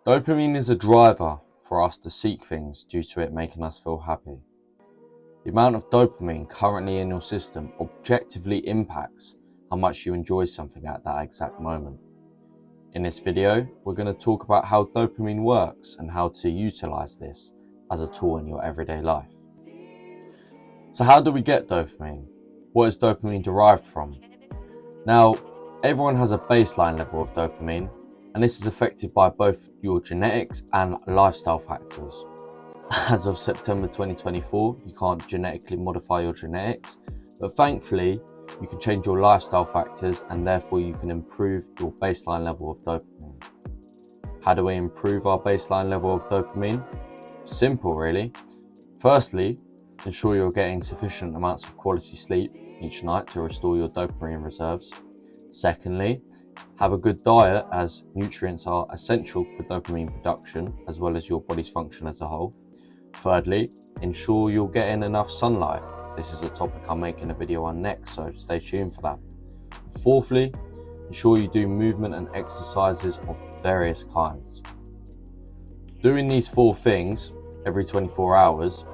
Dopamine is a driver for us to seek things due to it making us feel happy. The amount of dopamine currently in your system objectively impacts how much you enjoy something at that exact moment. In this video, we're going to talk about how dopamine works and how to utilize this as a tool in your everyday life. So how do we get dopamine? What is dopamine derived from? Now, everyone has a baseline level of dopamine, and this is affected by both your genetics and lifestyle factors. As of September 2024, you can't genetically modify your genetics, but thankfully, you can change your lifestyle factors and therefore you can improve your baseline level of dopamine. How do we improve our baseline level of dopamine? Simple, really. Firstly, ensure you're getting sufficient amounts of quality sleep each night to restore your dopamine reserves. Secondly, have a good diet, as nutrients are essential for dopamine production as well as your body's function as a whole. Thirdly, ensure you're getting enough sunlight. This is a topic I'm making a video on next, so stay tuned for that. Fourthly, ensure you do movement and exercises of various kinds. Doing these 4 things every 24 hours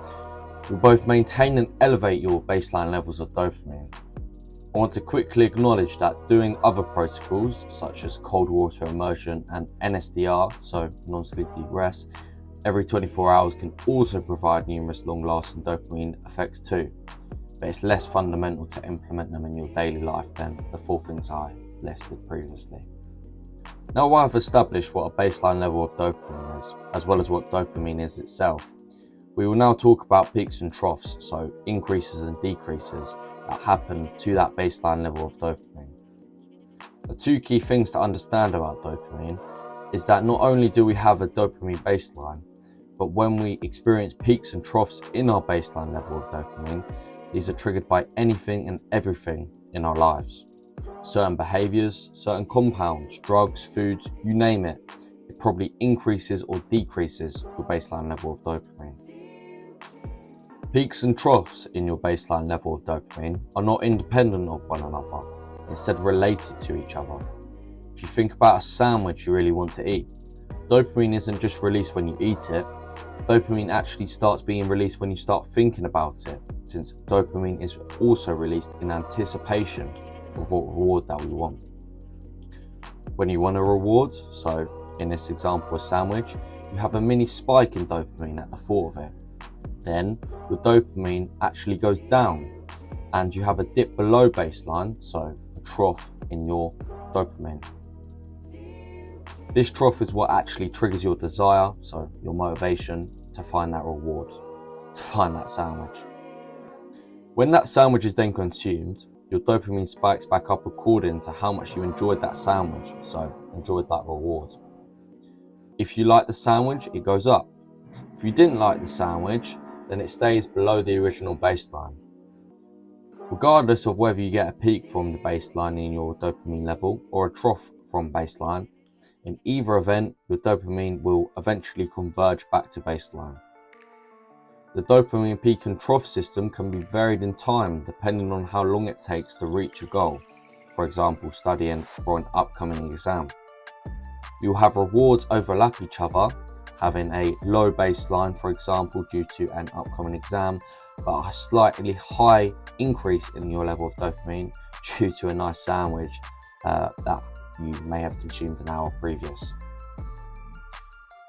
will both maintain and elevate your baseline levels of dopamine. I want to quickly acknowledge that doing other protocols such as cold water immersion and NSDR, so non-sleep deep rest, every 24 hours can also provide numerous long-lasting dopamine effects too, but it's less fundamental to implement them in your daily life than the 4 things I listed previously. Now I've established what a baseline level of dopamine is, as well as what dopamine is itself, we will now talk about peaks and troughs, so increases and decreases that happen to that baseline level of dopamine. The 2 key things to understand about dopamine is that not only do we have a dopamine baseline, but when we experience peaks and troughs in our baseline level of dopamine, these are triggered by anything and everything in our lives. Certain behaviors, certain compounds, drugs, foods, you name it, it probably increases or decreases your baseline level of dopamine. Peaks and troughs in your baseline level of dopamine are not independent of one another, instead related to each other. If you think about a sandwich you really want to eat, dopamine isn't just released when you eat it, dopamine actually starts being released when you start thinking about it, since dopamine is also released in anticipation of what reward that we want. When you want a reward, so in this example a sandwich, you have a mini spike in dopamine at the thought of it. Then your dopamine actually goes down and you have a dip below baseline, so a trough in your dopamine. This trough is what actually triggers your desire, so your motivation to find that reward, to find that sandwich. When that sandwich is then consumed, your dopamine spikes back up according to how much you enjoyed that sandwich, so enjoyed that reward. If you like the sandwich, it goes up. If you didn't like the sandwich, then it stays below the original baseline. Regardless of whether you get a peak from the baseline in your dopamine level or a trough from baseline, in either event, your dopamine will eventually converge back to baseline. The dopamine peak and trough system can be varied in time depending on how long it takes to reach a goal, for example studying for an upcoming exam. You'll have rewards overlap each other, having a low baseline, for example, due to an upcoming exam, but a slightly high increase in your level of dopamine due to a nice sandwich that you may have consumed an hour previous.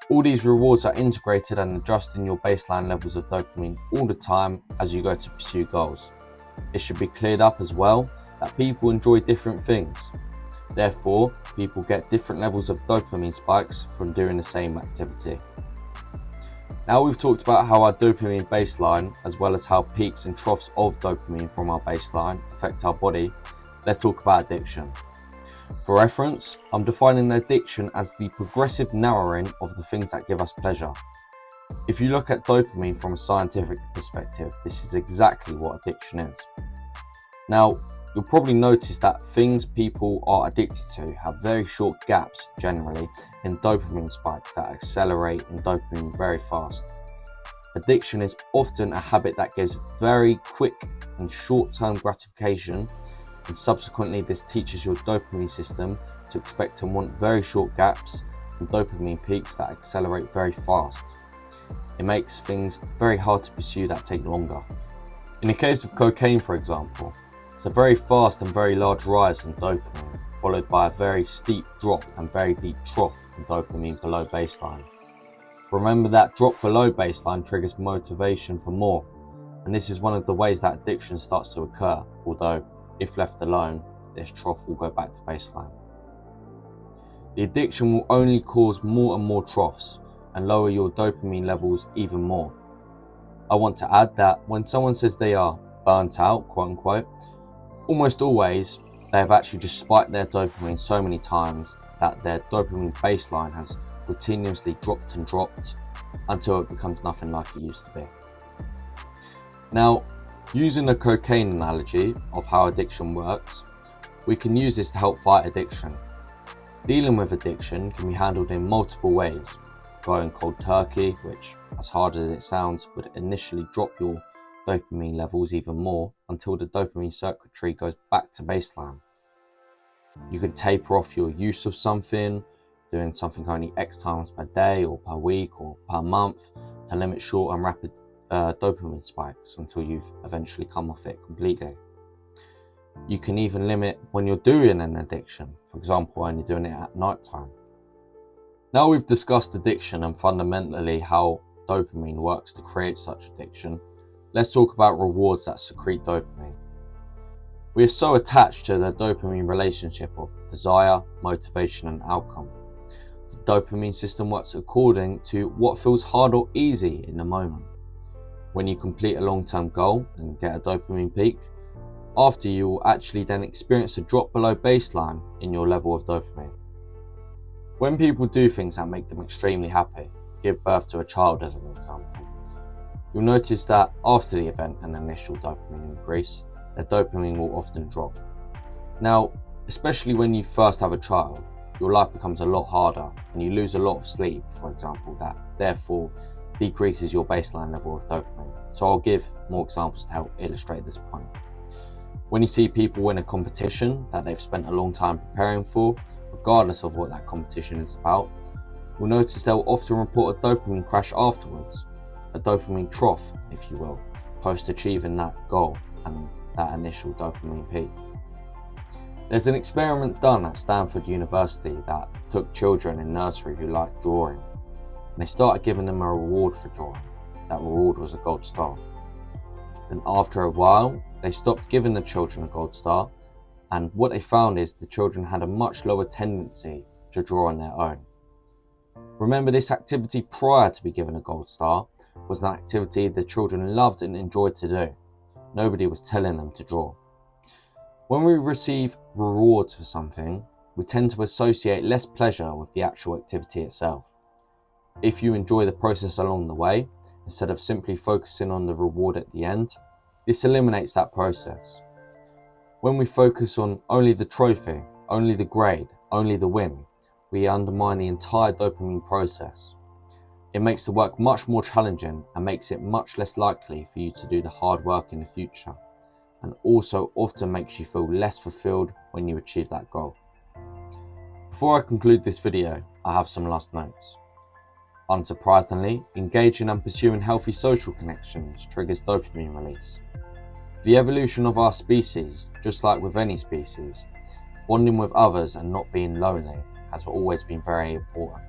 All these rewards are integrated and adjusting your baseline levels of dopamine all the time as you go to pursue goals. It should be cleared up as well that people enjoy different things. Therefore, people get different levels of dopamine spikes from doing the same activity. Now we've talked about how our dopamine baseline, as well as how peaks and troughs of dopamine from our baseline affect our body, let's talk about addiction. For reference, I'm defining addiction as the progressive narrowing of the things that give us pleasure. If you look at dopamine from a scientific perspective, this is exactly what addiction is. Now, you'll probably notice that things people are addicted to have very short gaps, generally, in dopamine spikes that accelerate in dopamine very fast. Addiction is often a habit that gives very quick and short-term gratification, and subsequently this teaches your dopamine system to expect and want very short gaps and dopamine peaks that accelerate very fast. It makes things very hard to pursue that take longer. In the case of cocaine, for example, it's a very fast and very large rise in dopamine, followed by a very steep drop and very deep trough in dopamine below baseline. Remember that drop below baseline triggers motivation for more, and this is one of the ways that addiction starts to occur, although if left alone, this trough will go back to baseline. The addiction will only cause more and more troughs and lower your dopamine levels even more. I want to add that when someone says they are burnt out, quote unquote, almost always they have actually just spiked their dopamine so many times that their dopamine baseline has continuously dropped and dropped until it becomes nothing like it used to be. Now, using the cocaine analogy of how addiction works, we can use this to help fight addiction. Dealing with addiction can be handled in multiple ways. Going cold turkey, which, as hard as it sounds, would initially drop your dopamine levels even more until the dopamine circuitry goes back to baseline. You can taper off your use of something, doing something only X times per day or per week or per month to limit short and rapid dopamine spikes until you've eventually come off it completely. You can even limit when you're doing an addiction, for example, only doing it at night time. Now we've discussed addiction and fundamentally how dopamine works to create such addiction, let's talk about rewards that secrete dopamine. We are so attached to the dopamine relationship of desire, motivation and outcome. The dopamine system works according to what feels hard or easy in the moment. When you complete a long-term goal and get a dopamine peak, after you will actually then experience a drop below baseline in your level of dopamine. When people do things that make them extremely happy, give birth to a child as an example, you'll notice that after the event and initial dopamine increase, their dopamine will often drop. Now, especially when you first have a child, your life becomes a lot harder and you lose a lot of sleep, for example, that therefore decreases your baseline level of dopamine. So I'll give more examples to help illustrate this point. When you see people win a competition that they've spent a long time preparing for, regardless of what that competition is about, you'll notice they'll often report a dopamine crash afterwards, a dopamine trough, if you will, post achieving that goal and that initial dopamine peak. There's an experiment done at Stanford University that took children in nursery who liked drawing, and they started giving them a reward for drawing. That reward was a gold star. Then after a while, they stopped giving the children a gold star, and what they found is the children had a much lower tendency to draw on their own. Remember, this activity prior to be given a gold star was an activity the children loved and enjoyed to do. Nobody was telling them to draw. When we receive rewards for something, we tend to associate less pleasure with the actual activity itself. If you enjoy the process along the way, instead of simply focusing on the reward at the end, this eliminates that process. When we focus on only the trophy, only the grade, only the win, we undermine the entire dopamine process. It makes the work much more challenging and makes it much less likely for you to do the hard work in the future, and also often makes you feel less fulfilled when you achieve that goal. Before I conclude this video, I have some last notes. Unsurprisingly, engaging and pursuing healthy social connections triggers dopamine release. The evolution of our species, just like with any species, bonding with others and not being lonely has always been very important.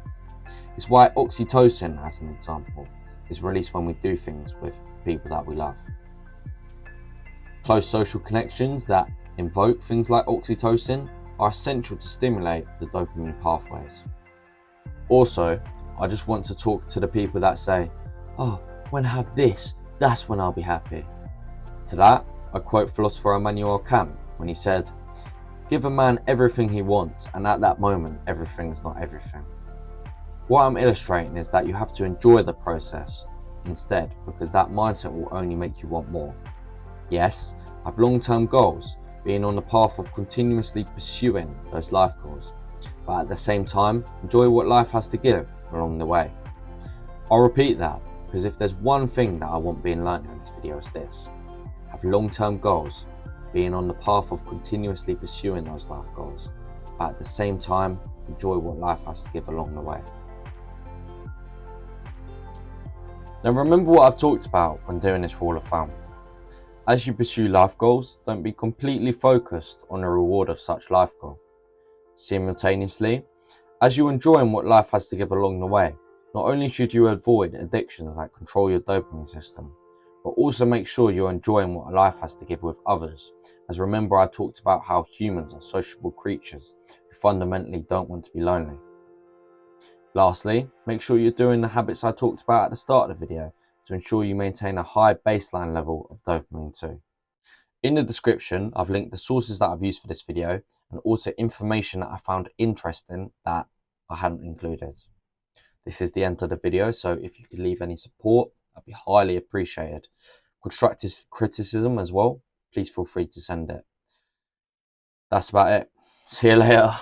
It's why oxytocin, as an example, is released when we do things with people that we love. Close social connections that invoke things like oxytocin are essential to stimulate the dopamine pathways. Also, I just want to talk to the people that say, "Oh, when I have this, that's when I'll be happy." To that, I quote philosopher Immanuel Kant when he said, "Give a man everything he wants, and at that moment, everything is not everything." What I'm illustrating is that you have to enjoy the process instead, because that mindset will only make you want more. Yes, have long-term goals, being on the path of continuously pursuing those life goals, but at the same time, enjoy what life has to give along the way. I'll repeat that, because if there's one thing that I want being learned in this video, it's this: have long-term goals, being on the path of continuously pursuing those life goals, but at the same time, enjoy what life has to give along the way. Now remember what I've talked about when doing this rule of thumb. As you pursue life goals, don't be completely focused on the reward of such life goal. Simultaneously, as you enjoy what life has to give along the way, not only should you avoid addictions that control your dopamine system, but also make sure you're enjoying what life has to give with others. As remember, I talked about how humans are sociable creatures who fundamentally don't want to be lonely. Lastly, make sure you're doing the habits I talked about at the start of the video to ensure you maintain a high baseline level of dopamine too. In the description, I've linked the sources that I've used for this video and also information that I found interesting that I hadn't included. This is the end of the video, so if you could leave any support, that'd be highly appreciated. Constructive criticism as well, please feel free to send it. That's about it. See you later.